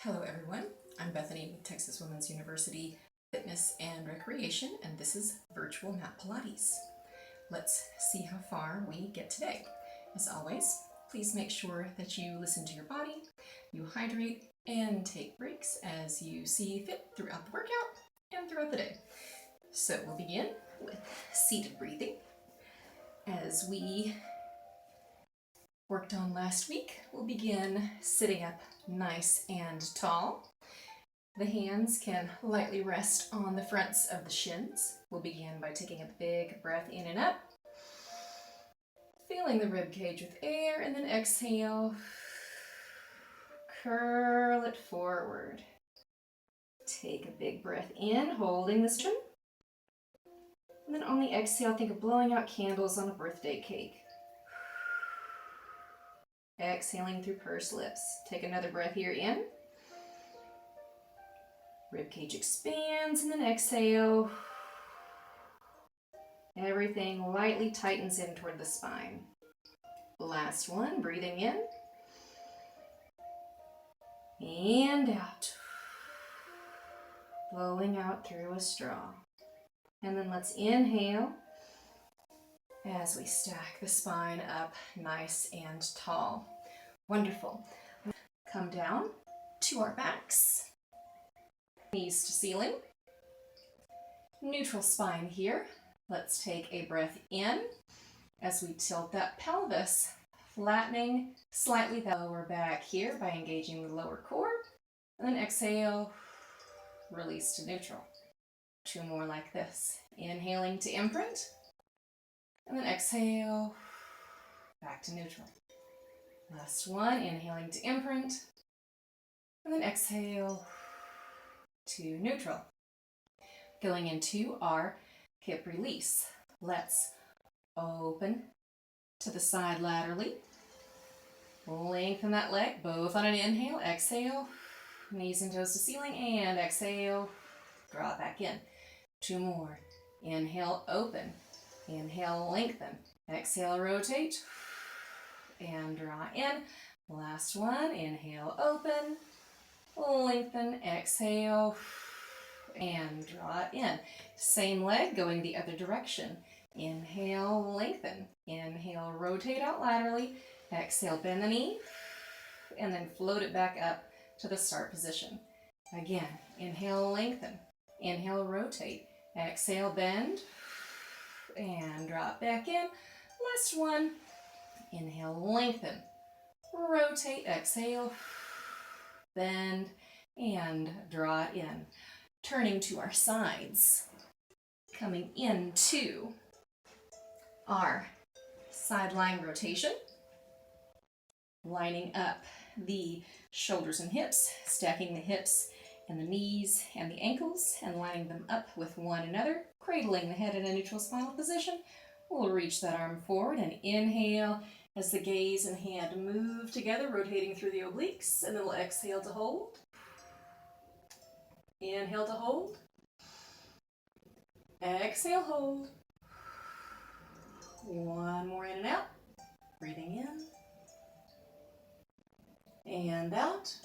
Hello everyone, I'm Bethany with Texas Women's University Fitness and Recreation, and this is Virtual Mat Pilates. Let's see how far we get today. As always, please make sure that you listen to your body, you hydrate, and take breaks as you see fit throughout the workout and throughout the day. So we'll begin with seated breathing. As we worked on last week, we'll begin sitting up nice and tall. The hands can lightly rest on the fronts of the shins. We'll begin by taking a big breath in and up, filling the rib cage with air, and then exhale, curl it forward. Take a big breath in, holding this chin, and then on the exhale, think of blowing out candles on a birthday cake. Exhaling through pursed lips. Take another breath here in. Ribcage expands, and then exhale. Everything lightly tightens in toward the spine. Last one, breathing in. And out. Blowing out through a straw. And then let's inhale as we stack the spine up nice and tall. Wonderful. Come down to our backs. Knees to ceiling. Neutral spine here. Let's take a breath in as we tilt that pelvis, flattening slightly the lower back here by engaging the lower core. And then exhale, release to neutral. Two more like this. Inhaling to imprint. And then exhale, back to neutral. Last one, inhaling to imprint. And then exhale to neutral. Going into our hip release. Let's open to the side laterally. Lengthen that leg, both on an inhale, exhale. Knees and toes to ceiling, and exhale, draw it back in. Two more. Inhale, open. Inhale, lengthen. Exhale, rotate. And draw in. Last one. Inhale, open. Lengthen. Exhale. And draw it in. Same leg going the other direction. Inhale, lengthen. Inhale, rotate out laterally. Exhale, bend the knee. And then float it back up to the start position. Again, inhale, lengthen. Inhale, rotate. Exhale, bend. And drop back in. Last one. Inhale, lengthen. Rotate, exhale, bend, and draw it in. Turning to our sides. Coming into our sideline rotation. Lining up the shoulders and hips, stacking the hips and the knees and the ankles, and lining them up with one another, cradling the head in a neutral spinal position. We'll reach that arm forward and inhale as the gaze and hand move together, rotating through the obliques, and then we'll exhale to hold. Inhale to hold. Exhale, hold. One more in and out. Breathing in. And out.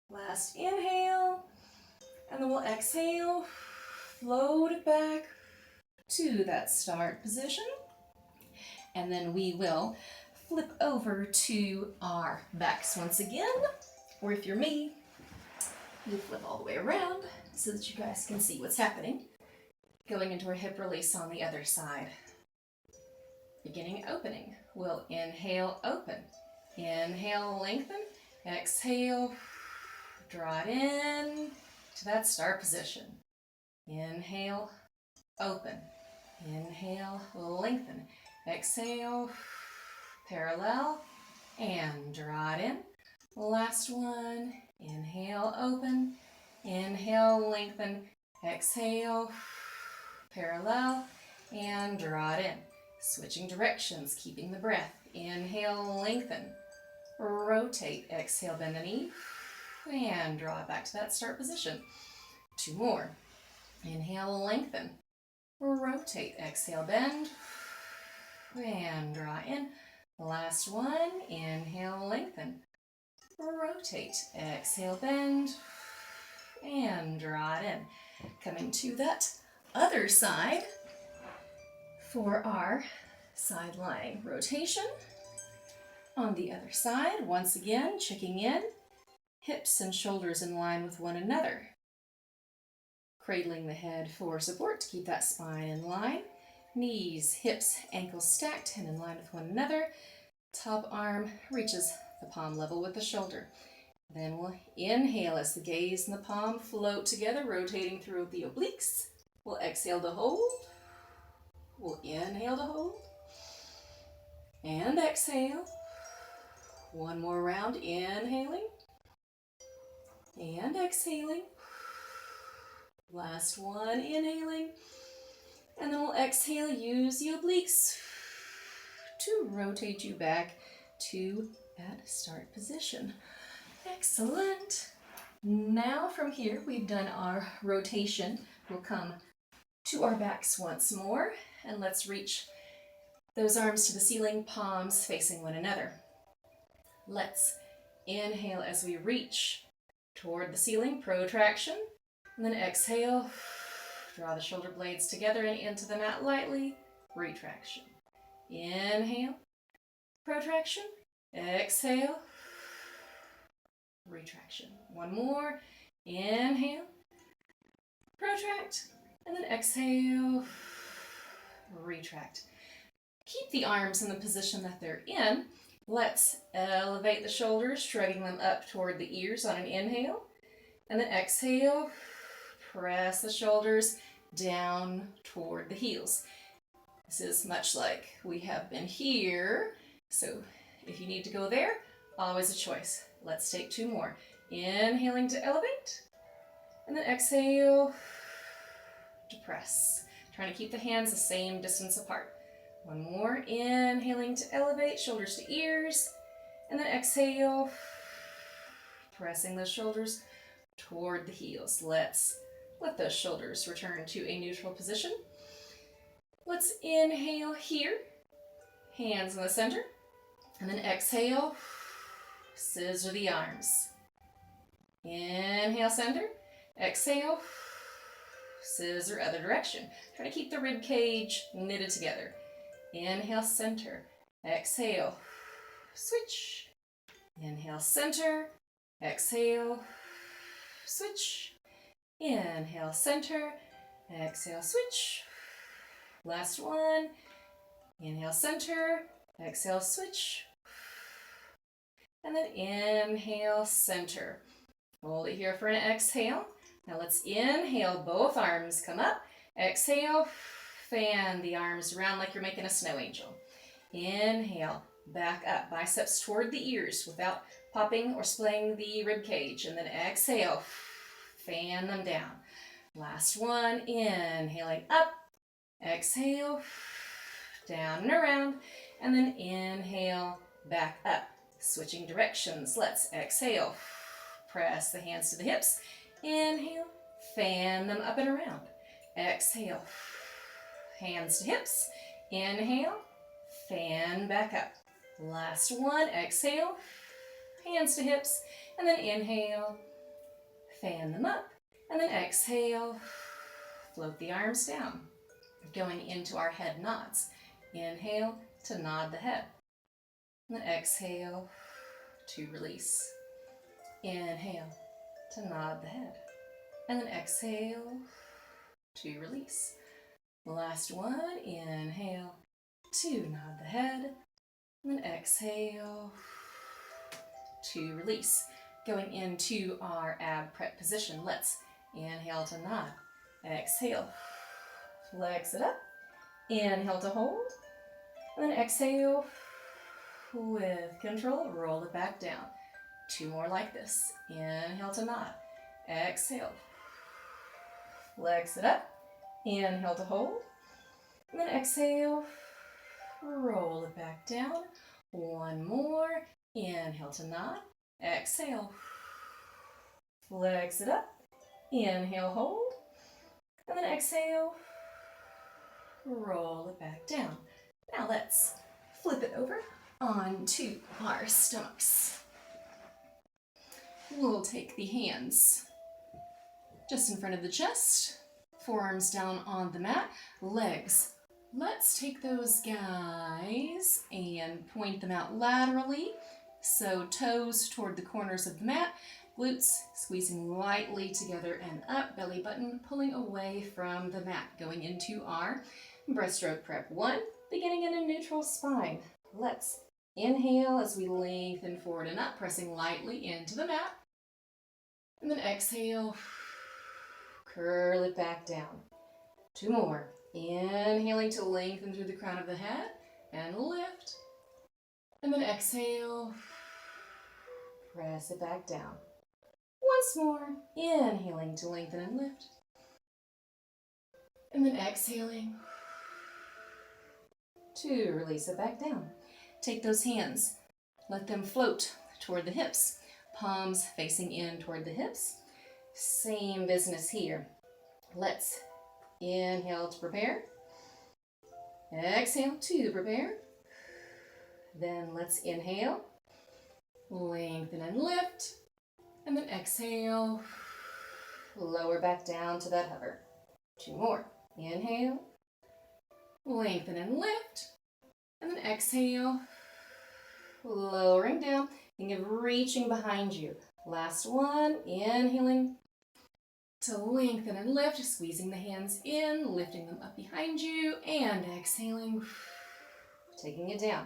Last inhale, and then we'll exhale, float it back to that start position, and then we will flip over to our backs once again, or if you're me, you flip all the way around so that you guys can see what's happening. Going into our hip release on the other side. Beginning opening, we'll inhale, open, inhale, lengthen, exhale, draw it in to that start position. Inhale, open. Inhale, lengthen. Exhale, parallel, and draw it in. Last one. Inhale, open. Inhale, lengthen. Exhale, parallel, and draw it in. Switching directions, keeping the breath. Inhale, lengthen. Rotate. Exhale, bend the knee. And draw it back to that start position. Two more. Inhale, lengthen. Rotate. Exhale, bend. And draw in. Last one. Inhale, lengthen. rotate. Exhale, bend, and draw it in. Coming to that other side for our side lying rotation. On the other side, once again, checking in, hips and shoulders in line with one another. Cradling the head for support to keep that spine in line. Knees, hips, ankles stacked and in line with one another. Top arm reaches the palm level with the shoulder. Then we'll inhale as the gaze and the palm float together, rotating through the obliques. We'll exhale to hold. We'll inhale to hold. And exhale. One more round, inhaling. And exhaling. Last one, inhaling. And then we'll exhale, use the obliques to rotate you back to that start position. Excellent. Now from here, we've done our rotation. We'll come to our backs once more, and let's reach those arms to the ceiling, palms facing one another. Let's inhale as we reach toward the ceiling, protraction, and then exhale. Draw the shoulder blades together and into the mat lightly, retraction. Inhale, protraction, exhale, retraction. One more, inhale, protract, and then exhale, retract. Keep the arms in the position that they're in. Let's elevate the shoulders, shrugging them up toward the ears on an inhale, and then exhale, press the shoulders down toward the heels. This is much like we have been here, so if you need to go there, always a choice. Let's take two more. Inhaling to elevate, and then exhale to press. Trying to keep the hands the same distance apart. One more, inhaling to elevate, shoulders to ears, and then exhale, pressing those shoulders toward the heels. Let's let those shoulders return to a neutral position. Let's inhale here, hands in the center, and then exhale, scissor the arms. Inhale, center, exhale, scissor other direction. Try to keep the rib cage knitted together. Inhale, center, exhale, switch. Inhale, center, exhale, switch. Inhale, center, exhale, switch. Last one. Inhale, center, exhale, switch. And then inhale, center. Hold it here for an exhale. Now let's inhale, both arms come up. Exhale, fan the arms around like you're making a snow angel. Inhale, back up, biceps toward the ears without popping or splaying the rib cage. And then exhale, fan them down. Last one, inhaling up, exhale, down and around, and then inhale, back up. Switching directions, let's exhale, press the hands to the hips, inhale, fan them up and around. Exhale, hands to hips, inhale, fan back up. Last one, exhale, hands to hips, and then inhale, fan them up, and then exhale, float the arms down. Going into our head nods. Inhale to nod the head. And then exhale to release. Inhale to nod the head. And then exhale to release. The last one, inhale to nod the head. And then exhale to release. Going into our ab prep position. Let's inhale to nod. Exhale. Flex it up. Inhale to hold. And then exhale. With control, roll it back down. Two more like this. Inhale to nod. Exhale. Flex it up. Inhale to hold. And then exhale. Roll it back down. One more. Inhale to nod. Exhale. Flex it up. Inhale, hold. And then exhale. Roll it back down. Now let's flip it over onto our stomachs. We'll take the hands just in front of the chest, forearms down on the mat, legs. Let's take those guys and point them out laterally. So toes toward the corners of the mat, glutes squeezing lightly together and up, belly button pulling away from the mat, going into our breaststroke prep 1, beginning in a neutral spine. Let's inhale as we lengthen forward and up, pressing lightly into the mat. And then exhale, curl it back down. 2 more. Inhaling to lengthen through the crown of the head and lift. And then exhale, press it back down. Once more, inhaling to lengthen and lift. And then exhaling to release it back down. Take those hands, let them float toward the hips, palms facing in toward the hips. Same business here. Let's inhale to prepare. Exhale to prepare. Then let's inhale, lengthen and lift, and then exhale, lower back down to that hover. 2 more. Inhale, lengthen and lift, and then exhale, lowering down. Think of reaching behind you. Last one, inhaling to lengthen and lift, squeezing the hands in, lifting them up behind you, and exhaling, taking it down.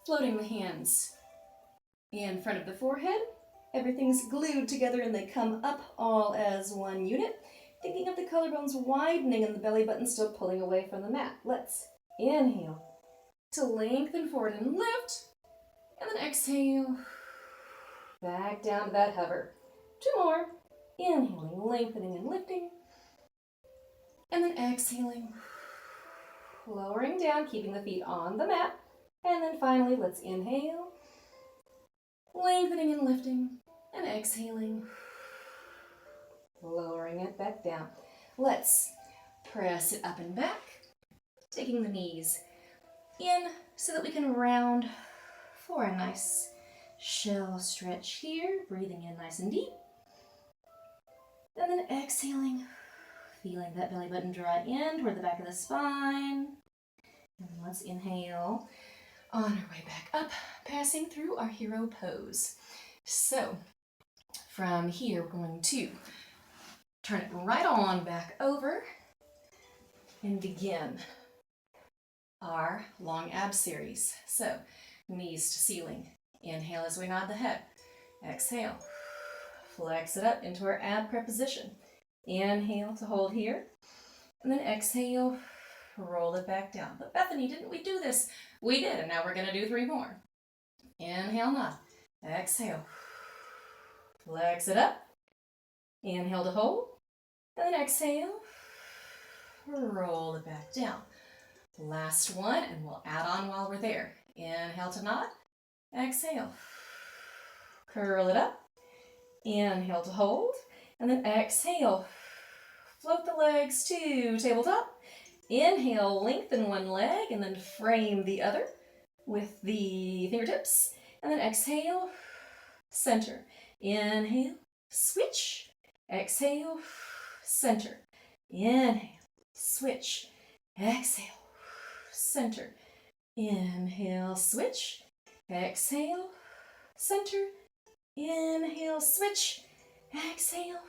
Floating the hands in front of the forehead. Everything's glued together and they come up all as one unit. Thinking of the collarbones widening and the belly button still pulling away from the mat. Let's inhale to lengthen forward and lift. And then exhale, back down to that hover. 2 more. Inhaling, lengthening and lifting. And then exhaling, lowering down, keeping the feet on the mat. And then finally, let's inhale, lengthening and lifting, and exhaling, lowering it back down. Let's press it up and back, taking the knees in so that we can round for a nice shell stretch here, breathing in nice and deep. And then exhaling, feeling that belly button draw in toward the back of the spine. And then let's inhale. On our way back up, passing through our hero pose. So from here, we're going to turn it right on back over and begin our long ab series. So knees to ceiling. Inhale as we nod the head. Exhale. Flex it up into our ab prep position. Inhale to hold here. And then exhale. Roll it back down. But Bethany, didn't we do this? We did, and now we're going to do 3 more. Inhale, nod. Exhale. Flex it up. Inhale to hold. And then exhale. Roll it back down. Last one, and we'll add on while we're there. Inhale to nod. Exhale. Curl it up. Inhale to hold. And then exhale. Float the legs to tabletop. Inhale, lengthen one leg and then frame the other with the fingertips. And then exhale, center. Inhale, switch. Exhale, center. Inhale, switch. Exhale, center. Inhale, switch. Exhale, center. Inhale, switch. Exhale,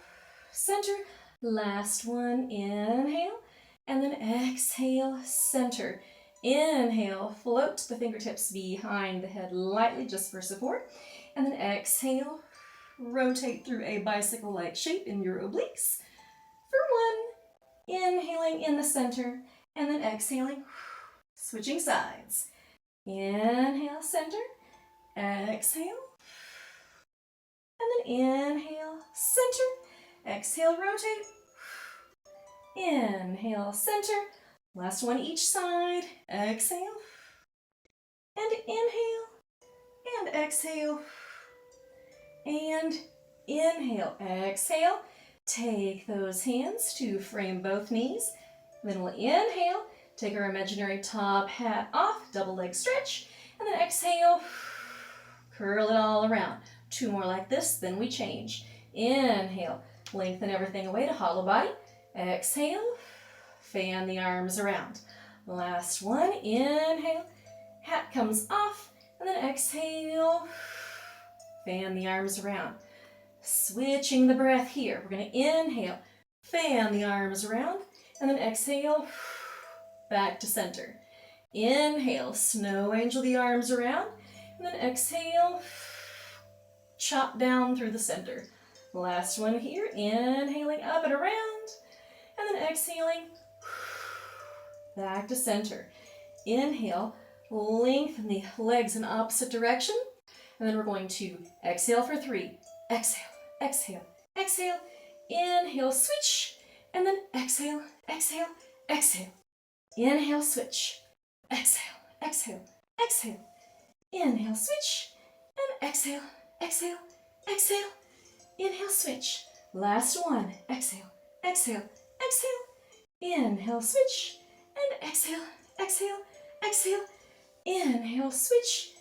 center. Last one, inhale. And then exhale, center. Inhale, float the fingertips behind the head lightly just for support. And then exhale, rotate through a bicycle-like shape in your obliques. For 1, inhaling in the center, and then exhaling, switching sides. Inhale, center, exhale, and then inhale, center, exhale, rotate. Inhale, center. Last one each side. Exhale. And inhale. And exhale. And inhale. Exhale. Take those hands to frame both knees. Then we'll inhale. Take our imaginary top hat off. Double leg stretch. And then exhale. Curl it all around. 2 more like this, then we change. Inhale, lengthen everything away to hollow body. Exhale, fan the arms around. Last one, inhale, hat comes off, and then exhale, fan the arms around. Switching the breath here. We're going to inhale, fan the arms around, and then exhale, back to center. Inhale, snow angel the arms around, and then exhale, chop down through the center. Last one here, inhaling up and around, and then exhaling, back to center. Inhale, lengthen the legs in opposite direction, and then we're going to exhale for 3. Exhale, exhale, exhale, inhale, switch, and then exhale, exhale, exhale. Inhale, switch, exhale, exhale, exhale. Inhale, switch, and exhale, exhale, exhale. Inhale, switch. Last one. Exhale, exhale, exhale. Inhale, switch, and exhale, exhale, exhale. Inhale, switch.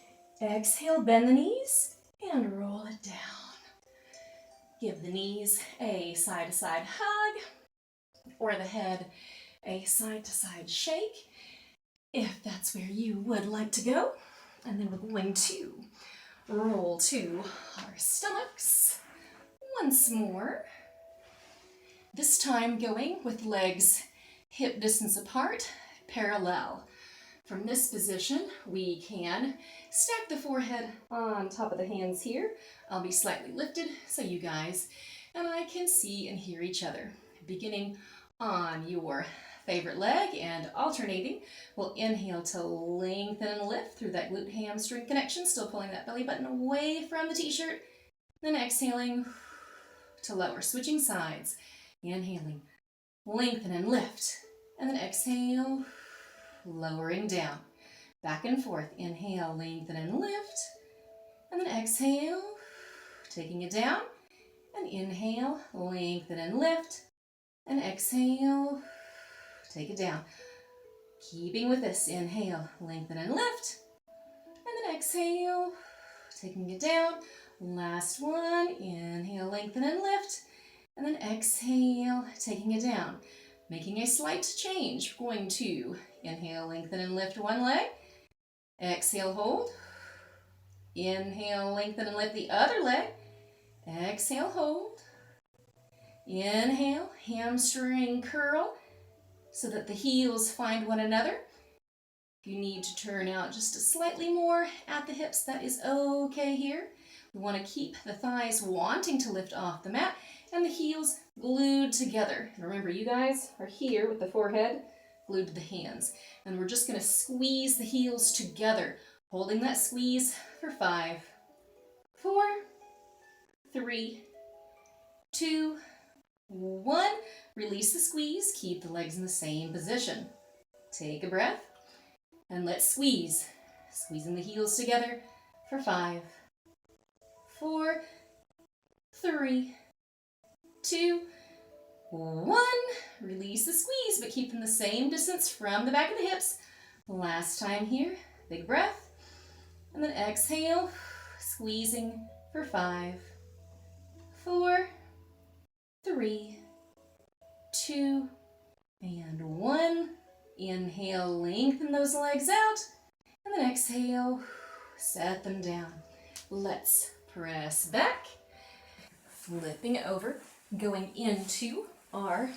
Exhale, bend the knees and roll it down. Give the knees a side-to-side hug or the head a side-to-side shake if that's where you would like to go. And then we're going to roll to our stomachs once more. This time going with legs hip distance apart, parallel. From this position, we can stack the forehead on top of the hands here. I'll be slightly lifted so you guys and I can see and hear each other. Beginning on your favorite leg and alternating, we'll inhale to lengthen and lift through that glute hamstring connection, still pulling that belly button away from the t-shirt. Then exhaling to lower, switching sides. Inhaling, lengthen and lift. And then exhale, lowering down. Back and forth. Inhale, lengthen and lift. And then exhale, taking it down. And inhale, lengthen and lift. And exhale, take it down. Keeping with this. Inhale, lengthen and lift. And then exhale, taking it down. Last one. Inhale, lengthen and lift. And then exhale, taking it down. Making a slight change. We're going to inhale, lengthen and lift one leg. Exhale, hold. Inhale, lengthen and lift the other leg. Exhale, hold. Inhale, hamstring curl so that the heels find one another. If you need to turn out just slightly more at the hips, that is okay here. We want to keep the thighs wanting to lift off the mat and the heels glued together. Remember, you guys are here with the forehead glued to the hands. And we're just going to squeeze the heels together, holding that squeeze for 5, 4, 3, 2, 1. Release the squeeze. Keep the legs in the same position. Take a breath. And let's squeeze. Squeezing the heels together for 5, 4, 3, 2, 1. Release the squeeze, but keep them the same distance from the back of the hips. Last time here. Big breath. And then exhale, squeezing for 5, 4, 3, 2, and 1. Inhale, lengthen those legs out. And then exhale, set them down. Let's press back. Flipping over, going into our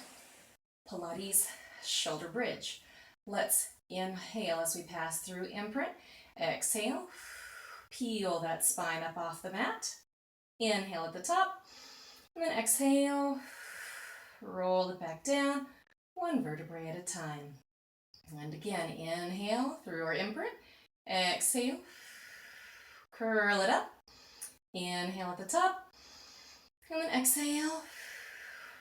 Pilates shoulder bridge. Let's inhale as we pass through imprint. Exhale, peel that spine up off the mat. Inhale at the top, and then exhale, roll it back down, one vertebrae at a time. And again, inhale through our imprint. Exhale, curl it up. Inhale at the top, and then exhale,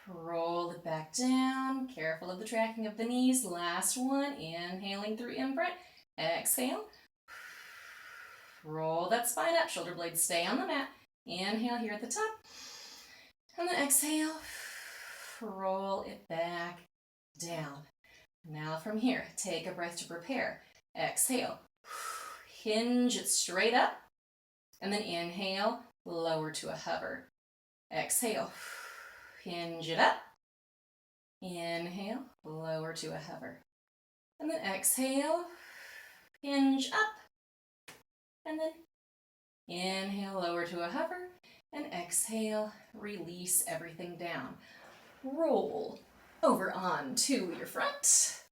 roll it back down. Careful of the tracking of the knees. Last one, inhaling through imprint. Exhale, roll that spine up. Shoulder blades stay on the mat. Inhale here at the top, and then exhale, roll it back down. Now from here, take a breath to prepare. Exhale, hinge it straight up, and then inhale, lower to a hover. Exhale, hinge it up. Inhale, lower to a hover. And then exhale, hinge up. And then inhale, lower to a hover. And exhale, release everything down. Roll over onto your front.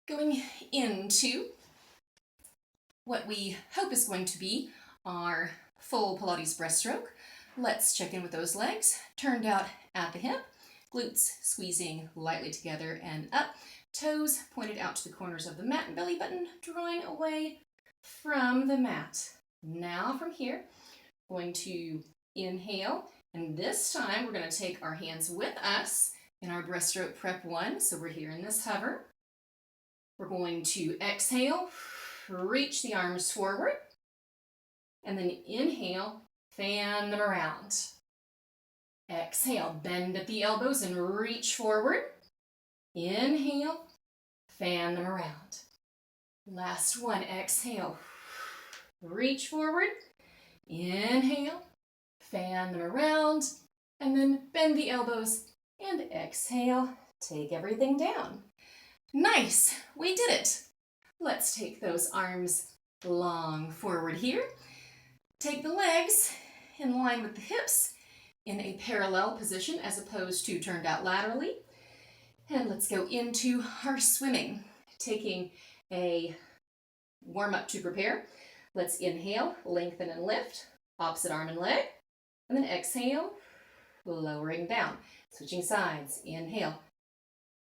Going into what we hope is going to be our full Pilates breaststroke. Let's check in with those legs. Turned out at the hip, glutes squeezing lightly together and up, toes pointed out to the corners of the mat and belly button drawing away from the mat. Now from here, going to inhale, and this time we're going to take our hands with us in our breaststroke prep 1. So we're here in this hover. We're going to exhale, reach the arms forward, and then inhale, fan them around. Exhale, bend at the elbows and reach forward. Inhale, fan them around. Last one, exhale, reach forward. Inhale, fan them around, and then bend the elbows and exhale, take everything down. Nice, we did it. Let's take those arms long forward here. Take the legs in line with the hips in a parallel position as opposed to turned out laterally. And let's go into our swimming. Taking a warm up to prepare. Let's inhale, lengthen and lift, opposite arm and leg. And then exhale, lowering down. Switching sides. Inhale,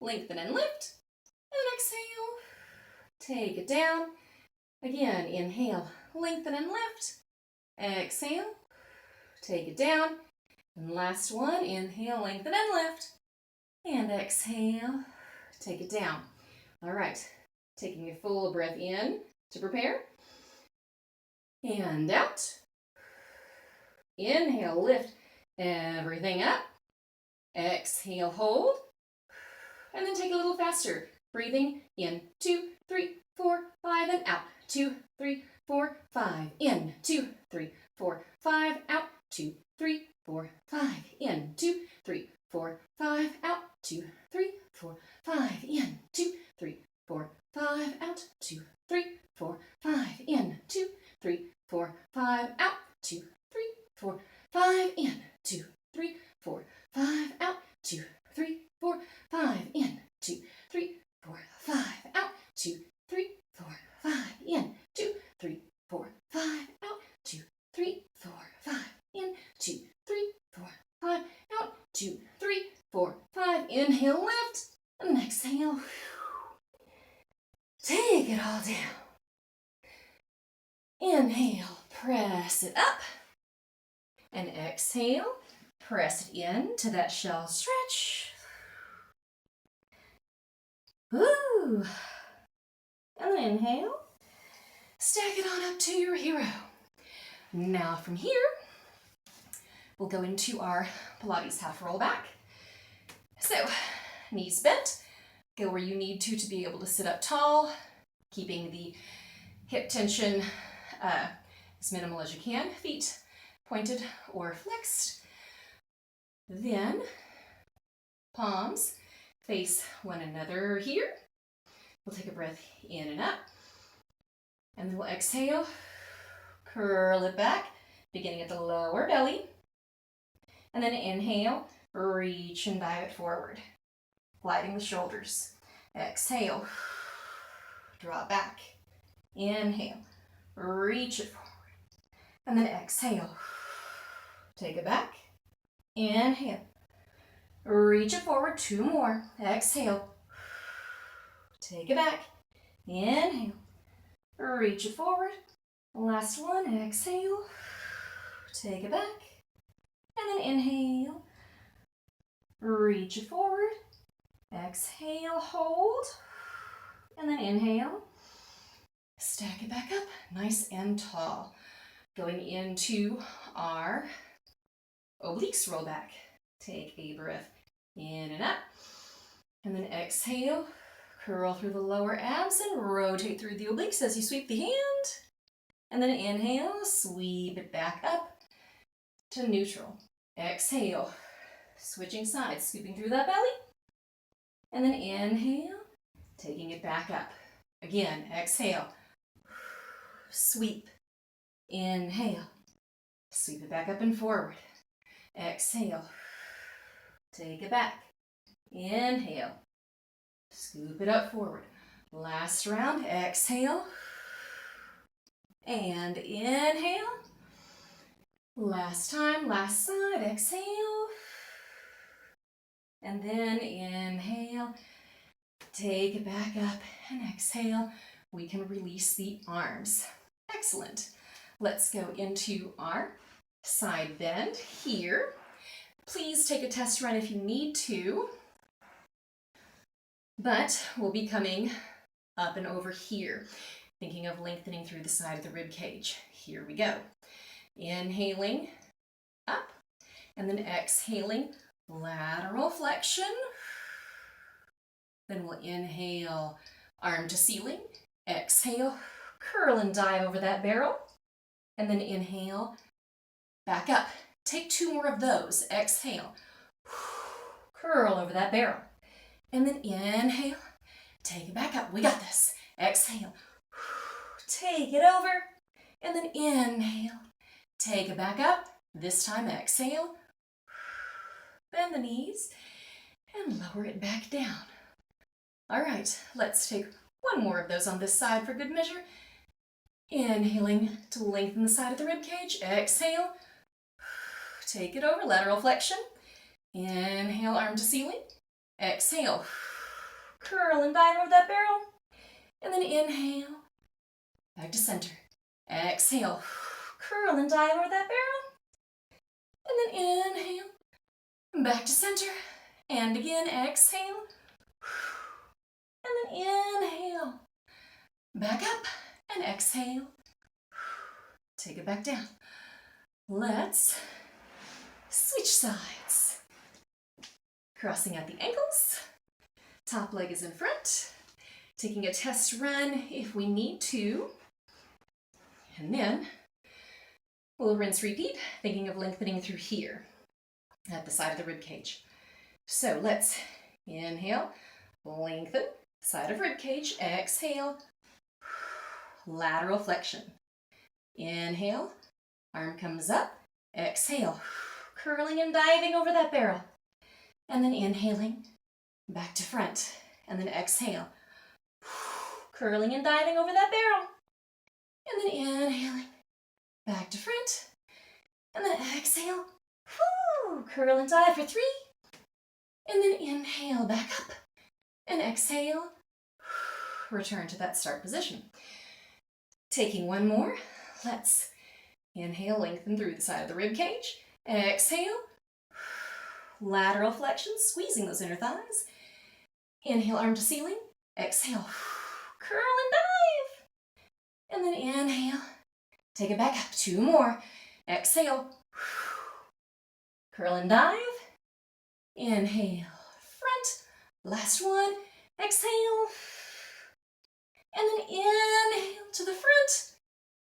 lengthen and lift. And then exhale, take it down. Again, inhale, lengthen and lift. Exhale, take it down. And last one, inhale, lengthen and lift. And exhale, take it down. All right, taking a full breath in to prepare. And out. Inhale, lift everything up. Exhale, hold. And then take a little faster. Breathing in, 2, 3, 4, 5, and out. 2, 3, 4, 5. In, 2, 3, 4, 5, out. 2, 3, 4, 5. In, 2, 3, 4, 5, out. 2, 3, 4, 5. In, 2, 3, 4, 5, out. 2, 3, 4, 5. In, 2, 3, 4, 5, out. 2, 3, 4, 5. In, 2, 3, 4, 5, out. 2, 3, 4, 5. In, 2, 3, 4, 5, out. 2, 3, 4, 5. In, 2, 3, 4, 5, out. 2, 3, 4, 5. In, 2, 3, 4, 5, out. 2, 3, 4, 5. Inhale, lift, and exhale. Take it all down. Inhale, press it up. And exhale, press it in to that shell stretch. Woo! And then inhale, stack it on up to your hero. Now from here, we'll go into our Pilates half roll back. So, knees bent, go where you need to be able to sit up tall, keeping the hip tension as minimal as you can, feet pointed or flexed. Then, palms face one another here. We'll take a breath in and up. And then we'll exhale, curl it back, beginning at the lower belly. And then inhale, reach and dive it forward, gliding the shoulders. Exhale, draw it back. Inhale, reach it forward. And then exhale, take it back. Inhale, reach it forward. 2 more. Exhale, take it back. Inhale, reach it forward. Last one. Exhale, take it back. And then inhale, reach it forward. Exhale, hold. And then inhale, stack it back up, nice and tall. Going into our obliques roll back. Take a breath in and up. And then exhale, curl through the lower abs and rotate through the obliques as you sweep the hand. And then inhale, sweep it back up to neutral. Exhale, switching sides, scooping through that belly. And then inhale, taking it back up. Again, exhale, sweep, inhale, sweep it back up and forward. Exhale, take it back. Inhale, scoop it up forward. Last round, exhale, and inhale. Last time, last side, exhale. And then inhale, take it back up, and exhale. We can release the arms. Excellent. Let's go into our side bend here. Please take a test run if you need to, but we'll be coming up and over here, thinking of lengthening through the side of the rib cage. Here we go. Inhaling up, and then exhaling, lateral flexion. Then we'll inhale, arm to ceiling. Exhale, curl and dive over that barrel. And then inhale, back up. Take 2 more of those. Exhale, curl over that barrel. And then inhale, take it back up. We got this. Exhale, take it over. And then inhale, take it back up. This time exhale, bend the knees, and lower it back down. All right, let's take 1 more of those on this side for good measure. Inhaling to lengthen the side of the rib cage. Exhale, take it over, lateral flexion. Inhale, arm to ceiling. Exhale, curl and dive over that barrel. And then inhale, back to center. Exhale, curl and dive over that barrel. And then inhale, back to center. And again, exhale. And then inhale, back up, and exhale. Take it back down. Let's switch sides. Crossing at the ankles. Top leg is in front. Taking a test run if we need to. And then we'll rinse, repeat, thinking of lengthening through here at the side of the rib cage. So let's inhale, lengthen, side of rib cage, exhale, lateral flexion. Inhale, arm comes up, exhale, curling and diving over that barrel. And then inhaling, back to front. And then exhale, curling and diving over that barrel. And then inhaling, back to front. And then exhale, curl and dive for 3. And then inhale, back up. And exhale, return to that start position. Taking 1 more, let's inhale, lengthen through the side of the rib cage. Exhale, lateral flexion, squeezing those inner thighs. Inhale, arm to ceiling. Exhale, curl and dive. And then inhale, take it back up. 2 more. Exhale, curl and dive. Inhale, front. Last one. Exhale. And then inhale to the front.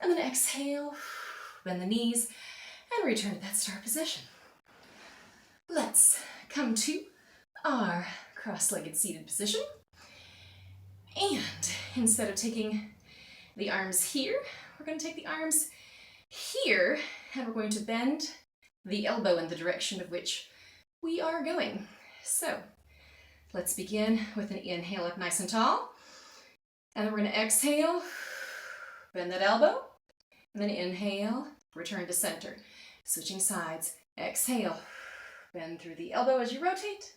And then exhale, bend the knees, and return to that start position. Let's come to our cross-legged seated position. And instead of taking the arms here, we're going to take the arms here, and we're going to bend the elbow in the direction of which we are going. So let's begin with an inhale up nice and tall. And then we're going to exhale, bend that elbow, and then inhale, return to center. Switching sides. Exhale, bend through the elbow as you rotate.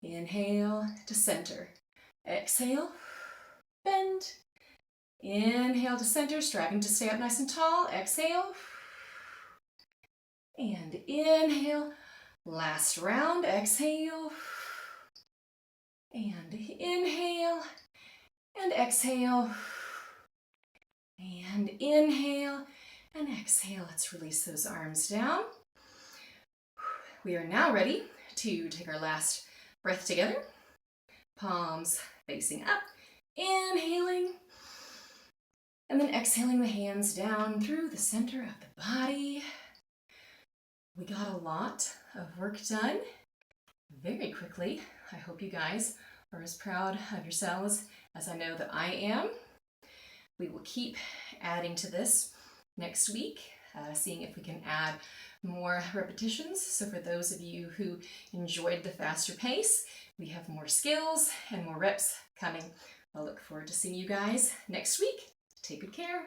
Inhale to center. Exhale, bend. Inhale to center, striving to stay up nice and tall. Exhale. And inhale. Last round. Exhale. And inhale. And exhale. And inhale. And exhale. Let's release those arms down. We are now ready to take our last breath together. Palms facing up. Inhaling. And then exhaling the hands down through the center of the body. We got a lot of work done very quickly. I hope you guys are as proud of yourselves as I know that I am. We will keep adding to this next week, seeing if we can add more repetitions. So for those of you who enjoyed the faster pace, we have more skills and more reps coming. I look forward to seeing you guys next week. Take good care.